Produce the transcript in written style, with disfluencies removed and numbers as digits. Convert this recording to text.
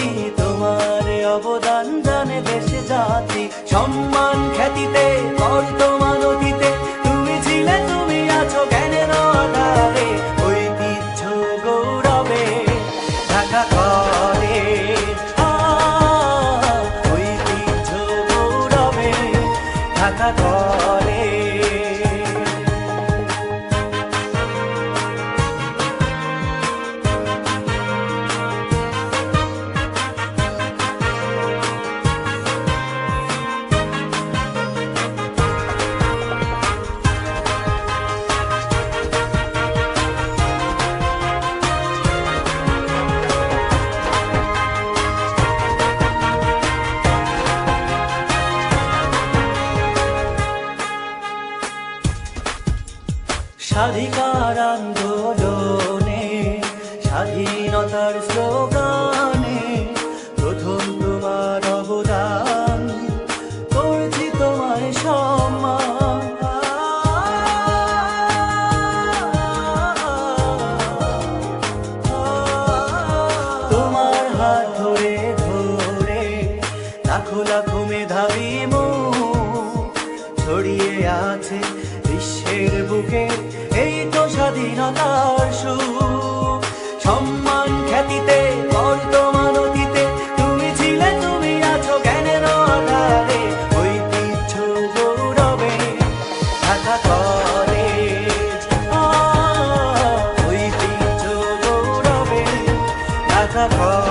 প্রগতি, তোমার অবদান জানে দেশে জাতি। সম্মান খ্যাতিতে বর্তমান অতীতে তুমি ছিলে, তুমি আছো জ্ঞানের আধারে। ঐতিহ্য গৌরবে ঢাকা কলেজ, ঐতিহ্য গৌরবে ঢাকা কলেজ। স্বাধিকার আন্দোলনে, স্বাধীনতার স্লোগানে প্রথম তোমার অবদান, করছি তোমার সম্মান। তোমার হাত ধরে ধরে লাখো লাখো মেধাবী মুখ ছড়িয়ে আছে বিশ্বের বুকে, এই তো স্বাধীনতার সুখ। সম্মান খ্যাতিতে বর্তমান অতীতে তুমি ছিলে, তুমি আছো জ্ঞানের আধারে। ঐতিহ্য গৌরবে ঢাকা কলেজ, ঐতিহ্য গৌরবে ঢাকা কলেজ।